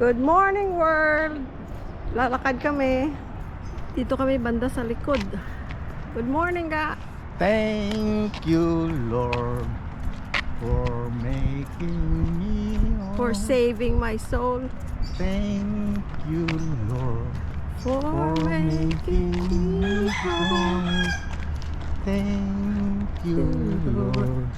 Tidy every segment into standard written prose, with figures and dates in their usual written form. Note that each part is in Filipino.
Good morning world! Lalakad kami. Dito kami banda sa likod. Good morning ka! Thank you, Lord, for making me whole. For saving my soul. Thank you, Lord, For for making me making me whole. whole. Thank you, Lord,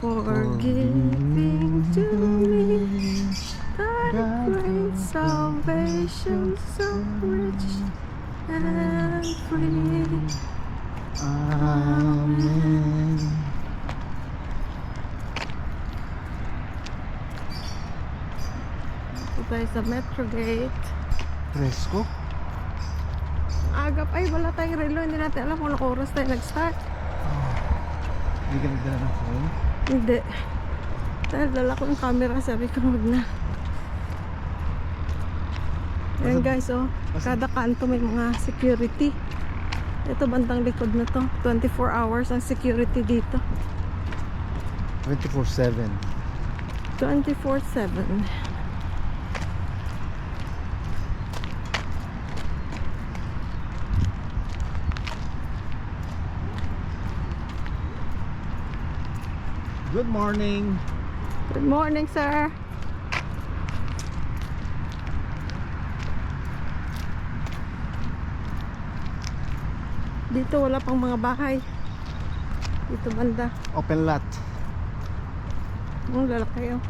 For giving to me thy great salvation, so rich and free. Amen. Ito tayo sa Metro Gate. Presko? Agap, ay wala tayong relo. Hindi natin alam kung anong oras tayo nag-start. Hindi ka nagdala ng phone? Hindi. Dahil dala ko yung camera, sabi ko wag na. Ayan guys, oh. Kada kanto may mga security. Ito bandang likod na to. 24 hours ang security dito. 24/7. 24/7. Good morning. Good morning, sir. Dito wala pang mga bahay. Dito banda. Open lot. Ang lalaki, oh.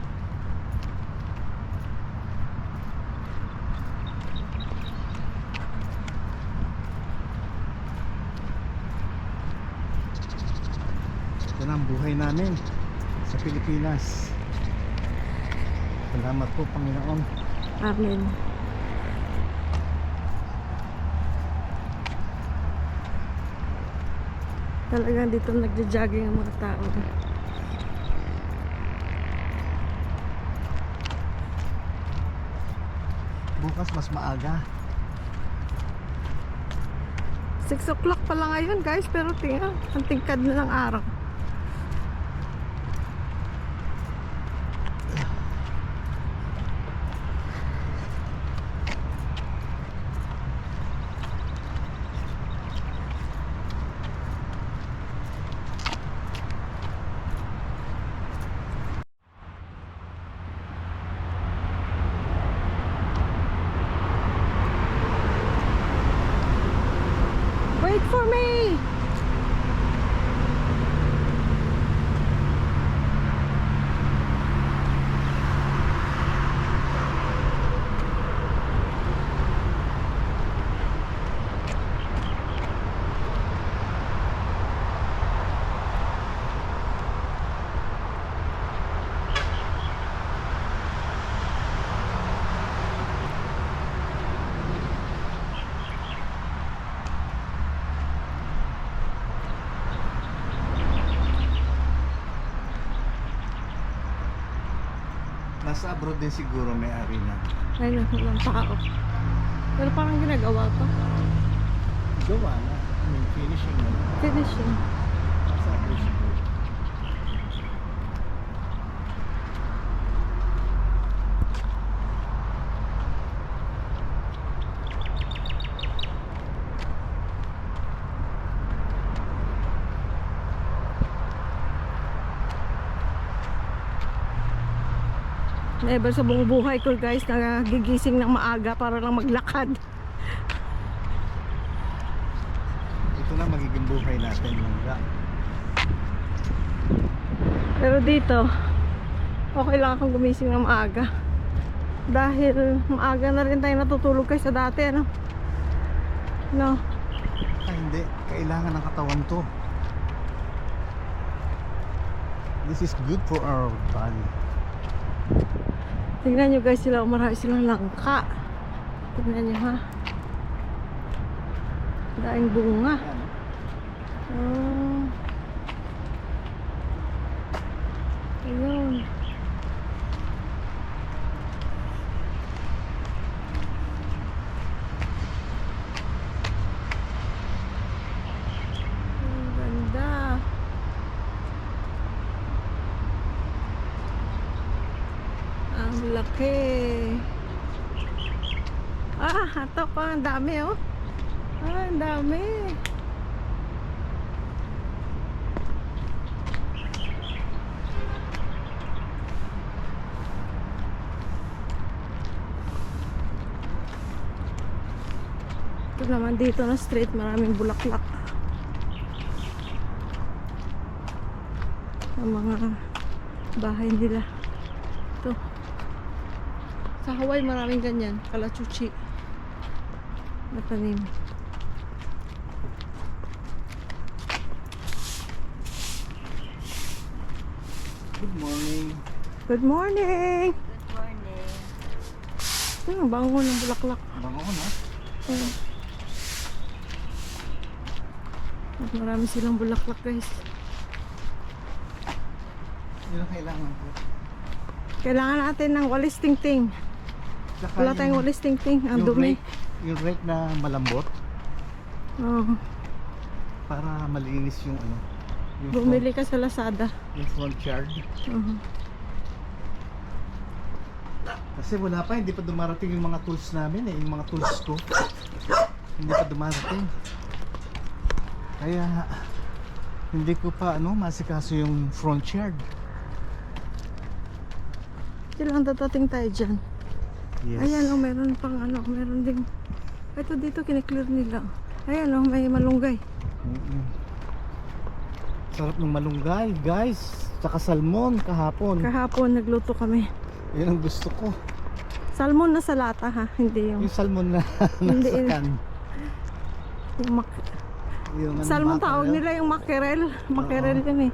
Ito na ang buhay namin sa Pilipinas. Salamat po, Panginoon. Amen. Talagang dito nagja-jogging ang mga tao. Bukas mas maaga. 6 o'clock pa lang ngayon guys, pero tingnan, ang tingkad na ng araw. Wait for me! Nasa abroad din siguro may arena. Ay, walang tao. Pero parang ginagawa pa. Gawa na. I mean, finishing na. Finishing. Nasa abroad siguro. Never sa buong buhay ko guys, nagigising ng maaga para lang maglakad. Ito na magiging buhay natin. Mangga. Pero dito, okay lang akong gumising ng maaga. Dahil maaga na rin tayo natutulog guys sa dati, ano? No? Ay, hindi. Kailangan ng katawan to. This is good for our body. Tingnan nyo guys, sila marami silang langka. Tingnan nyo ha. Daing bunga. Oh. Ayun. Ang ganda. Ang laki. Ito pa, ang dami oh. Ang dami. Ito naman dito na street, maraming bulaklak. Ang mga bahay nila. Ito. Sa Hawaii maraming ganyan, kalachuchi. Natanim. Good morning. Good morning! Good morning. Ang bango ng bulaklak. Bango ko na. At marami silang bulaklak guys. Yun ang kailangan ko. Kailangan natin ng walis ting-ting. Tsaka Wala tayong walis ting-ting. Ang dumi. Yung rake na malambot Oh, para malinis yung ano. Yung bumili ka sa Lazada. Yung front yard. Kasi wala pa, hindi pa dumarating yung mga tools namin eh, yung mga tools ko. Hindi pa dumarating. Kaya hindi ko pa masikaso yung front yard. Kailangan dadating tayo dyan. Yes. Ayan oh, meron pang meron ding. Ito dito kiniklear nila. Ayan oh, may malunggay. Mm-mm. Sarap ng malunggay, guys. Tsaka salmon kahapon. Kahapon nagluto kami. Yan ang gusto ko. Salmon na sa lata ha, hindi yung Yung salmon na Hindi, nasa can. yung Yung salmon mackerel. tawag nila yung mackerel. Mackerel yan eh.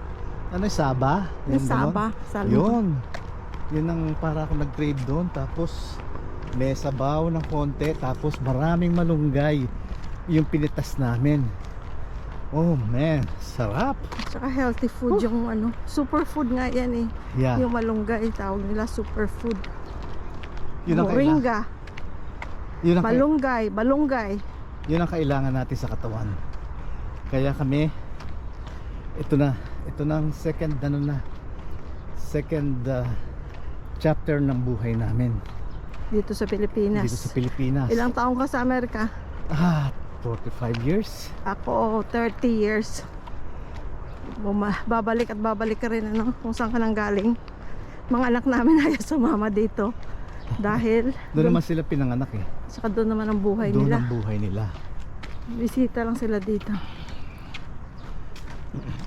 Ano yung saba? Yung ganon? saba, salmon. Yun. Yun ang para ako nag-crave doon. Tapos may sabaw ng konti. Tapos maraming malunggay. Yung pinitas namin. Oh man, sarap. Tsaka healthy food yung superfood nga yan eh. Yeah. Yung malunggay tawag nila superfood. Yun ang Moringa, Yun ang, balunggay. yun ang kailangan natin sa katawan. Kaya kami, ito na ang second chapter ng buhay namin Dito sa Pilipinas. dito sa Pilipinas. Ilang taong ka sa Amerika? 45 years. Ako 30 years. Babalik at babalik ka rin kung saan ka nang galing. Mga anak namin ayaw sumama dito. Dahil Doon naman sila pinanganak eh. saka doon naman ang buhay Doon nila. ang buhay nila. Bisita lang sila dito.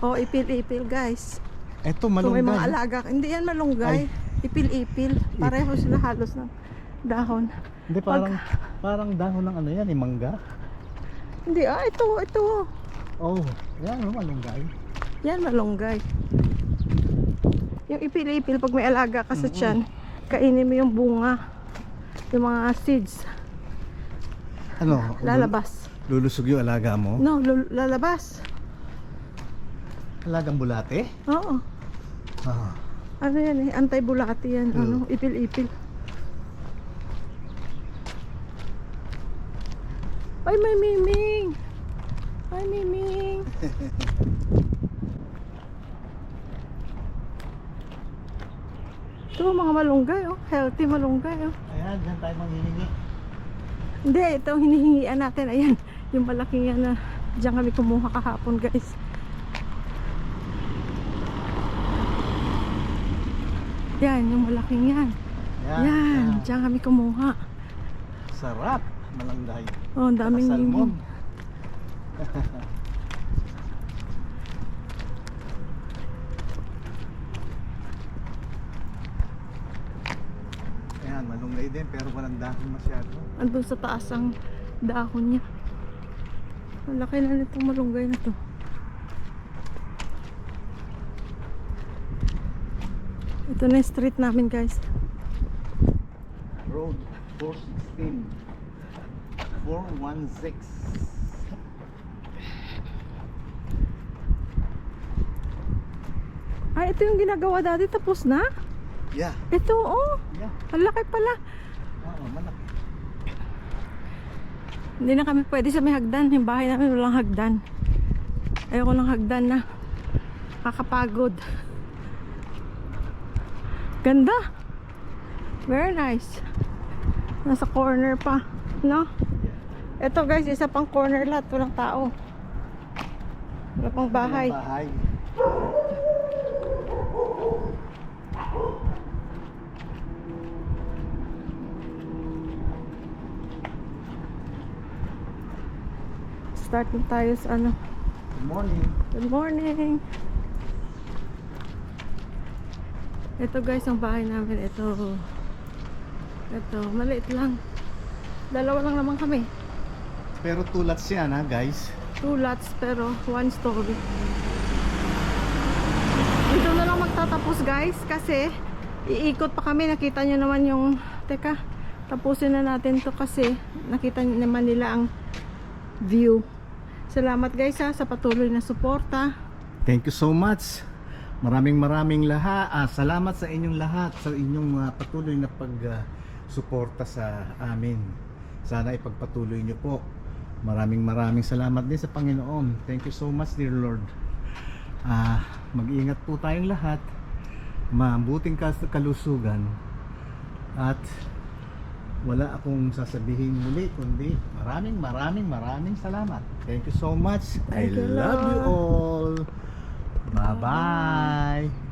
Ipil-ipil guys. Eto Kung may mga malunggay. alaga, hindi yan malunggay. Ipil-ipil. Pareho sila halos ng dahon. Hindi parang dahon ng ano yan, mangga. Hindi, ito. Oh, yan malunggay. Yan malunggay. Yung ipil-ipil, pag may alaga ka sa tiyan, kainin mo yung bunga. Yung mga seeds. Ano? Lalabas. Lulusog yung alaga mo? No, lalabas. Alagang bulate? Oo. Ah. Ano yan eh, anti-bulati yan. Mm. Ipil-ipil. Ay, may miming. Ay, miming. Ito mga malunggay oh. Healthy malunggay oh. Ayan, dyan tayo manghihingi. Hindi, ito hinihingian natin. Ayan, yung malaking yan na diyan kami kumuha kahapon guys. Yan, yung malaking yan. Yan, diyan kami kumuha. Sarap, malunggay. Oh, ang daming Salmon. Ayan, malunggay din pero walang dahon masyado. Andun sa taas ang dahon niya. Ang laki na nitong malunggay na to. Ito na yung street namin guys. Road 416 416. Ay, ito yung ginagawa dati. Tapos na? Yeah, Ito, oh. yeah. Ang laki pala. Oo, malaki. Hindi na kami pwede sa may hagdan. Yung bahay namin walang hagdan. Ayoko ng hagdan na. Kakapagod. Ganda. Very nice. Nasa corner pa. No? Ito guys, isa pang corner lot. Walang tao. Wala pang bahay. Bahay. Start na tayo sa ano. Good morning. Good morning. Ito guys, ang bahay namin. Ito, maliit lang. Dalawa lang naman kami. Pero tulad siya na guys. 2 lots pero 1 story. Dito na lang magtatapos guys kasi iikot pa kami. Nakita nyo naman yung teka, tapusin na natin to kasi nakita naman nila ang view. Salamat guys sa patuloy na suporta. Thank you so much. Maraming salamat sa inyong lahat sa inyong patuloy na pag-suporta sa amin. Sana ipagpatuloy niyo po. Maraming salamat din sa Panginoon. Thank you so much, dear Lord. Mag-ingat po tayong lahat. Mabuting kalusugan. At wala akong sasabihin muli kundi maraming salamat. Thank you so much. Thank you, I love you Lord. all. Bye-bye.